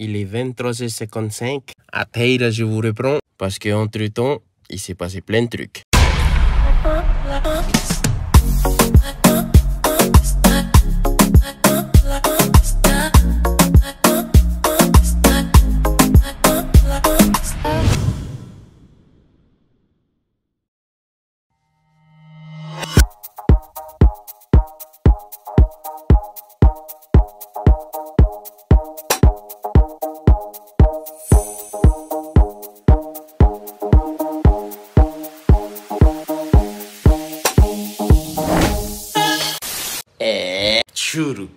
Il est 23h55. À Taïra, je vous reprends parce qu'entre-temps, il s'est passé plein de trucs.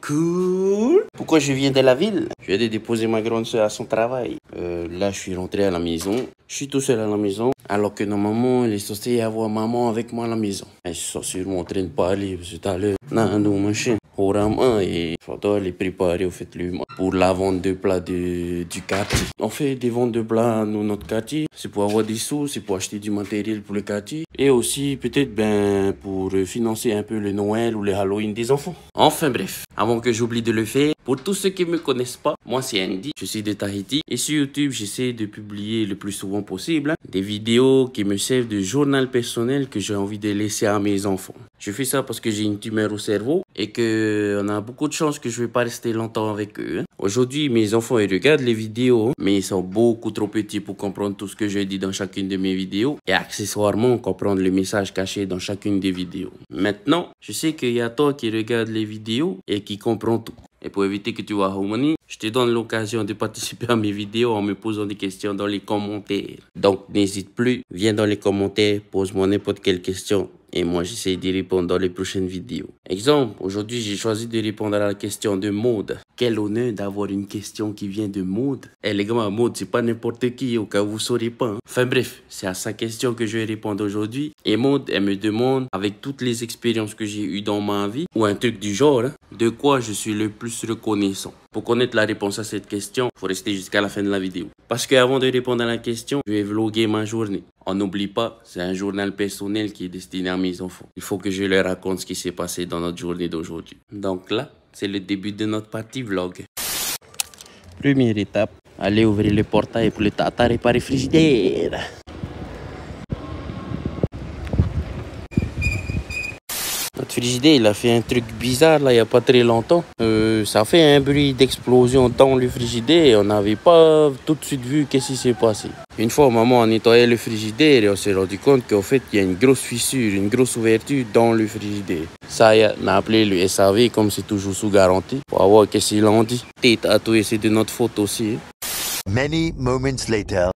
Cool. Pourquoi je viens de la ville? Je viens de déposer ma grande soeur à son travail. Là, je suis rentré à la maison. Je suis tout seul à la maison. Alors que normalement, il est censé y avoir maman avec moi à la maison. Elle est sûrement en train de parler tout à l'heure. Non, machin. Et il faudra les préparer au fait pour la vente de plats du quartier. On fait des ventes de plats dans notre quartier. C'est pour avoir des sous, c'est pour acheter du matériel pour le quartier. Et aussi peut-être pour financer un peu le Noël ou le Halloween des enfants. Enfin bref, avant que j'oublie de le faire, pour tous ceux qui ne me connaissent pas, moi c'est Andy, je suis de Tahiti. Et sur YouTube, j'essaie de publier le plus souvent possible des vidéos qui me servent de journal personnel que j'ai envie de laisser à mes enfants. Je fais ça parce que j'ai une tumeur au cerveau et qu'on a beaucoup de chances que je ne vais pas rester longtemps avec eux. Aujourd'hui, mes enfants ils regardent les vidéos, mais ils sont beaucoup trop petits pour comprendre tout ce que je dis dans chacune de mes vidéos et accessoirement comprendre le message caché dans chacune des vidéos. Maintenant, je sais qu'il y a toi qui regarde les vidéos et qui comprend tout. Et pour éviter que tu vois Harmonie, je te donne l'occasion de participer à mes vidéos en me posant des questions dans les commentaires. Donc n'hésite plus, viens dans les commentaires, pose-moi n'importe quelle question. Et moi, j'essaie d'y répondre dans les prochaines vidéos. Exemple, aujourd'hui, j'ai choisi de répondre à la question de Maud. Quel honneur d'avoir une question qui vient de Maud. Eh les gars, Maud, c'est pas n'importe qui, au cas où vous saurez pas. Hein. Enfin bref, c'est à sa question que je vais répondre aujourd'hui. Et Maud, elle me demande, avec toutes les expériences que j'ai eues dans ma vie, ou un truc du genre, hein, de quoi je suis le plus reconnaissant. Pour connaître la réponse à cette question, il faut rester jusqu'à la fin de la vidéo. Parce qu'avant de répondre à la question, je vais vlogger ma journée. On n'oublie pas, c'est un journal personnel qui est destiné à mes enfants. Il faut que je leur raconte ce qui s'est passé dans notre journée d'aujourd'hui. Donc là, c'est le début de notre partie vlog. Première étape, aller ouvrir le portail pour le tata réparer le frigidaire. Notre frigidaire, il a fait un truc bizarre là, il n'y a pas très longtemps. Ça fait un bruit d'explosion dans le frigidaire et on n'avait pas tout de suite vu qu'est-ce qui s'est passé. Une fois, maman a nettoyé le frigidaire et on s'est rendu compte qu'en fait, il y a une grosse fissure, une grosse ouverture dans le frigidaire. Ça, on a appelé le SAV comme c'est toujours sous garantie pour voir qu'est-ce qu'ils ont dit. Et tatoué, c'est de notre faute aussi. Many moments later.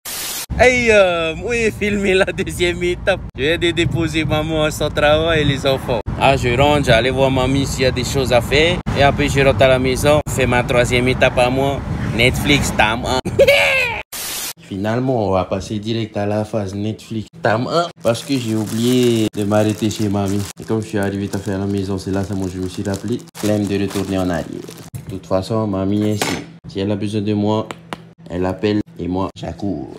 Hey, moi j'ai filmé la deuxième étape. Je viens de déposer maman à son travail et les enfants. Ah, je rentre, j'allais voir mamie s'il y a des choses à faire. Et après, je rentre à la maison, je fais ma troisième étape à moi. Netflix, tam 1. Finalement, on va passer direct à la phase Netflix, tam 1. Parce que j'ai oublié de m'arrêter chez mamie. Et comme je suis arrivé à faire à la maison, c'est là que je me suis rappelé. Flemme de retourner en arrière. De toute façon, mamie est ici. Si elle a besoin de moi, elle appelle et moi, j'accours.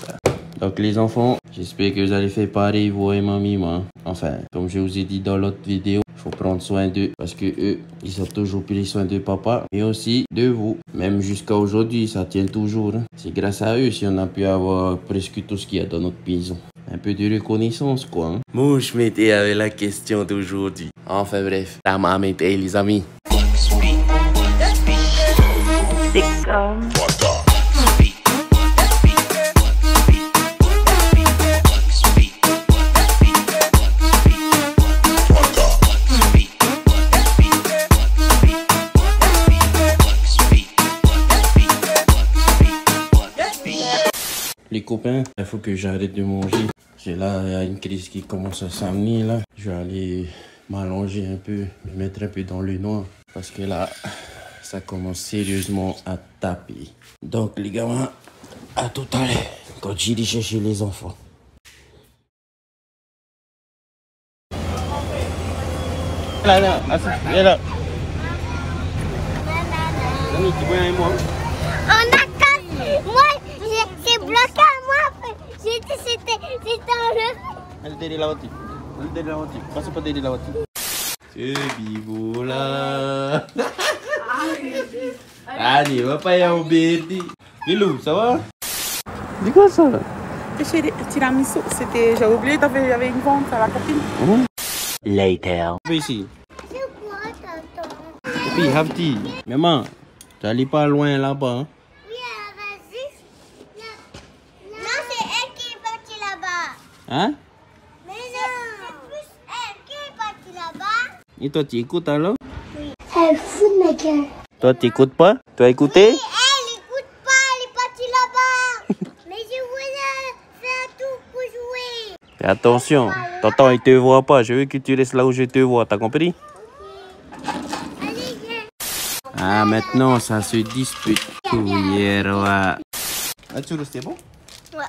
Donc les enfants, j'espère que vous allez faire pareil, vous et mamie, moi. Enfin, comme je vous ai dit dans l'autre vidéo, il faut prendre soin d'eux. Parce que eux, ils ont toujours pris soin de papa. Et aussi de vous. Même jusqu'à aujourd'hui, ça tient toujours. Hein. C'est grâce à eux si on a pu avoir presque tout ce qu'il y a dans notre maison. Un peu de reconnaissance, quoi. Hein. Moi, je m'étais avec la question d'aujourd'hui. Enfin bref, ta maman était les amis. C'est comme... Les copains, il faut que j'arrête de manger. J'ai là, il y a une crise qui commence à s'amener là. Je vais aller m'allonger un peu, me mettre un peu dans le noir. Parce que là, ça commence sérieusement à taper. Donc les gamins, à tout à l'heure, quand j'irai chercher les enfants. Là, viens là. Dani, tu viens avec moi? On a cassé. Moi, c'est bloqué à moi. C'était enlevé. Allez, derrière la voiture. Allez, derrière la voiture. Passez pas derrière la voiture. C'est Bibo là. Allez, va pas y embêter. Lilou, ça va? C'est quoi ça? Chérie, tiramisu, c'était... J'ai oublié, j'avais une vente à la copine. Later. Fais ici. C'est quoi, tonton? Puis, Hafti. Maman, tu allais pas loin là-bas. Hein? Oui, vas-y. Non, c'est elle qui est partie là-bas. Hein? Mais non. C'est plus elle qui est partie là-bas. Et toi, tu écoutes alors? Elle fout de ma gueule. Toi, tu écoutes pas? Tu as écouté? Oui, elle écoute pas, elle est partie là-bas. Mais je voulais faire tout pour jouer. Fais attention, tonton il te voit pas, je veux que tu restes là où je te vois, t'as compris? Allez, viens. Ah maintenant ça se dispute. Oui, roi. Ah tu restes bon? Ouais.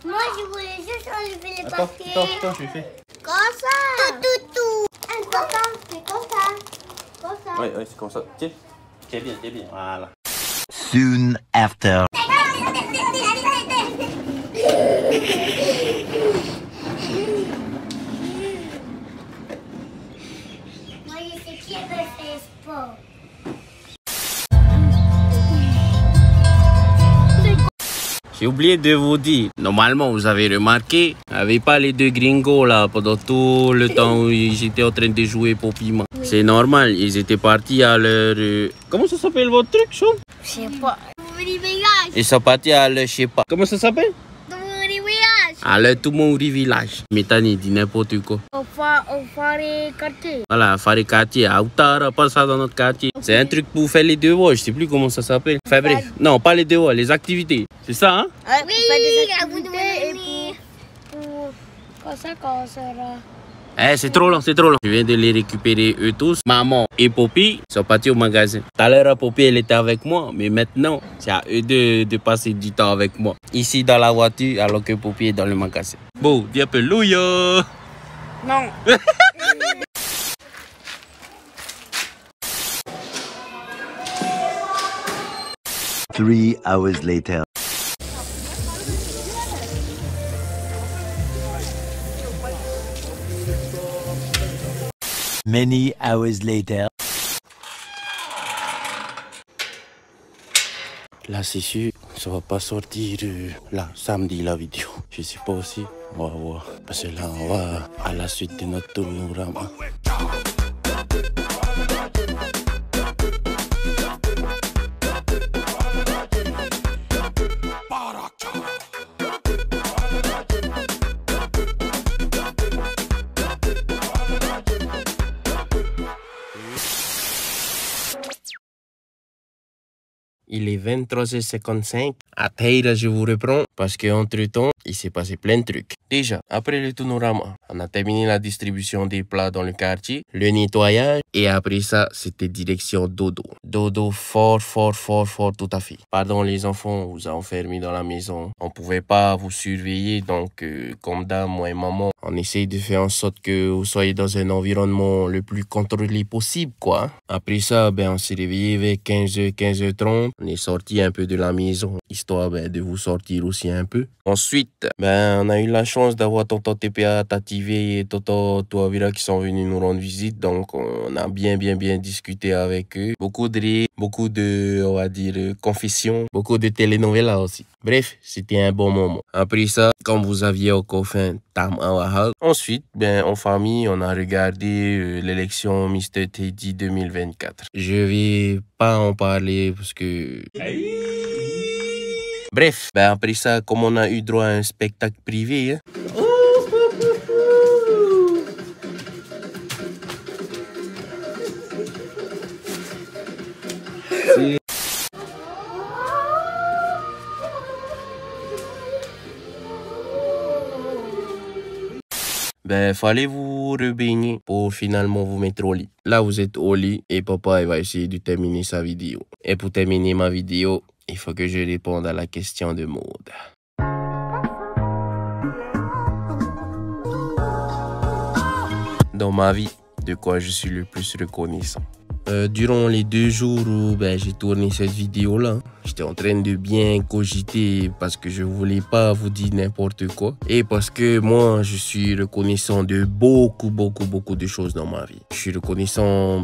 Moi, je voulais juste enlever les Attends, papiers. je fais. Comme ça. Tout. Comme ça, c'est comme ça. Comme ça. Oui, c'est comme ça. Tiens, t'es bien, voilà. Soon after. Moi, je sais qui veut faire sport. J'ai oublié de vous dire, normalement vous avez remarqué, il n'y avait pas les deux gringos là pendant tout le temps où ils étaient en train de jouer pour Piment. C'est normal, ils étaient partis à leur... Comment ça s'appelle votre truc, Sean? Je sais pas. Voyage. Ils sont partis à leur, je sais pas. Comment ça s'appelle? Voyage. À leur Toumouri village. Métani dit n'importe quoi. On va les quartiers. Voilà, faire les quartiers. À Outara, pas ça dans notre quartier. C'est un truc pour faire les devoirs, je sais plus comment ça s'appelle. Enfin bref, non, pas les devoirs, les activités. C'est ça, hein? Oui, des activités et pour quand ça sera. Eh, c'est trop long. Je viens de les récupérer eux tous. Maman et Poppy sont partis au magasin. Tout à l'heure, Poppy, elle était avec moi. Mais maintenant, c'est à eux de passer du temps avec moi. Ici, dans la voiture, alors que Poppy est dans le magasin. Bon, dis un peu louya. Non. 3 hours later. Many hours later. Là, c'est sûr, ça va pas sortir là, samedi, la vidéo. Je sais pas aussi. On va voir. Parce que là, on va à la suite de notre tournoi. Il est 23h55. À Taïra, je vous reprends parce qu'entre-temps, il s'est passé plein de trucs. Déjà, après le Tounourama, on a terminé la distribution des plats dans le quartier, le nettoyage et après ça, c'était direction dodo. Dodo fort tout à fait. Pardon les enfants, on vous a enfermés dans la maison. On pouvait pas vous surveiller donc comme dame, moi et maman, on essaye de faire en sorte que vous soyez dans un environnement le plus contrôlé possible quoi. Après ça, ben on s'est réveillé vers 15h, 15h30. On est sorti un peu de la maison, histoire de vous sortir aussi un peu. Ensuite, on a eu la chance d'avoir tonton TPA, Tativé et tonton Touavira qui sont venus nous rendre visite. Donc, on a bien discuté avec eux. Beaucoup de rires, beaucoup de, on va dire, confessions, beaucoup de telenovelas aussi. Bref, c'était un bon moment. Après ça, comme vous aviez encore faim, Tam Awahal. Ensuite, en famille, on a regardé l'élection Mr. Teddy 2024. Je vais pas en parler parce que... Bref, après ça, comme on a eu droit à un spectacle privé, hein. Fallait vous rebaigner pour finalement vous mettre au lit. Là, vous êtes au lit et papa il va essayer de terminer sa vidéo. Et pour terminer ma vidéo, il faut que je réponde à la question de Maud. Dans ma vie, de quoi je suis le plus reconnaissant? Durant les 2 jours où j'ai tourné cette vidéo-là, j'étais en train de bien cogiter parce que je voulais pas vous dire n'importe quoi. Et parce que moi, je suis reconnaissant de beaucoup de choses dans ma vie. Je suis reconnaissant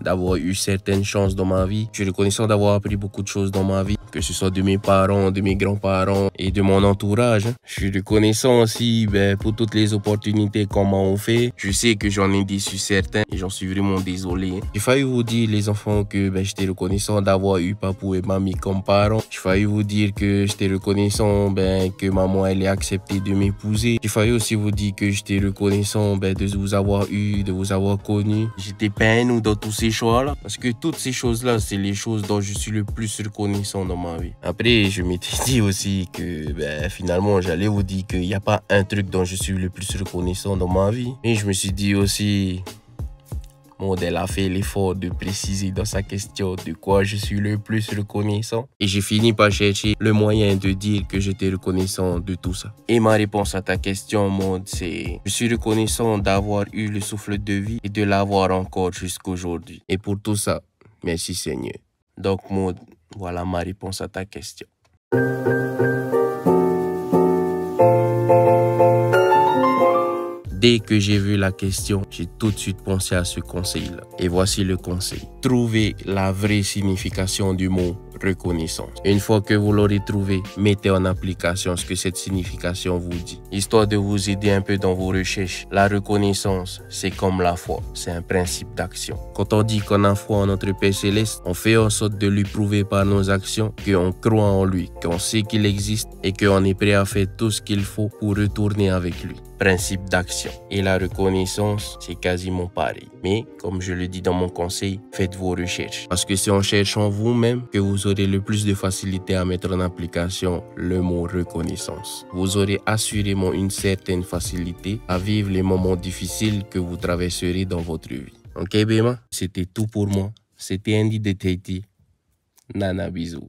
d'avoir eu certaines chances dans ma vie. Je suis reconnaissant d'avoir appris beaucoup de choses dans ma vie, que ce soit de mes parents, de mes grands-parents et de mon entourage. Je suis reconnaissant aussi pour toutes les opportunités qu'on m'a offert. Je sais que j'en ai déçu certains et j'en suis vraiment désolé. J'ai failli vous dire, les enfants, que j'étais reconnaissant d'avoir eu papou et mamie comme parents. J'ai failli vous dire que j'étais reconnaissant que maman elle ait accepté de m'épouser. J'ai failli aussi vous dire que j'étais reconnaissant de vous avoir eu, de vous avoir connu. J'étais peine dans tous ces choix-là parce que toutes ces choses-là, c'est les choses dont je suis le plus reconnaissant dans ma vie. Après, je m'étais dit aussi que finalement, j'allais vous dire qu'il n'y a pas un truc dont je suis le plus reconnaissant dans ma vie. Et je me suis dit aussi, Maud, elle a fait l'effort de préciser dans sa question de quoi je suis le plus reconnaissant. Et j'ai fini par chercher le moyen de dire que j'étais reconnaissant de tout ça. Et ma réponse à ta question, Maud, c'est: je suis reconnaissant d'avoir eu le souffle de vie et de l'avoir encore jusqu'aujourd'hui. Et pour tout ça, merci Seigneur. Donc Maud, voilà ma réponse à ta question. Dès que j'ai vu la question, j'ai tout de suite pensé à ce conseil-là. Et voici le conseil. Trouvez la vraie signification du mot reconnaissance. Une fois que vous l'aurez trouvé, mettez en application ce que cette signification vous dit, histoire de vous aider un peu dans vos recherches. La reconnaissance, c'est comme la foi, c'est un principe d'action. Quand on dit qu'on a foi en notre Père Céleste, on fait en sorte de lui prouver par nos actions qu'on croit en lui, qu'on sait qu'il existe et qu'on est prêt à faire tout ce qu'il faut pour retourner avec lui. Principe d'action. Et la reconnaissance, c'est quasiment pareil. Mais, comme je le dis dans mon conseil, faites vos recherches. Parce que c'est en cherchant vous-même que vous aurez le plus de facilité à mettre en application le mot reconnaissance. Vous aurez assurément une certaine facilité à vivre les moments difficiles que vous traverserez dans votre vie. Ok, Béma? C'était tout pour moi. C'était Andy de Tahiti. Nana, bisous.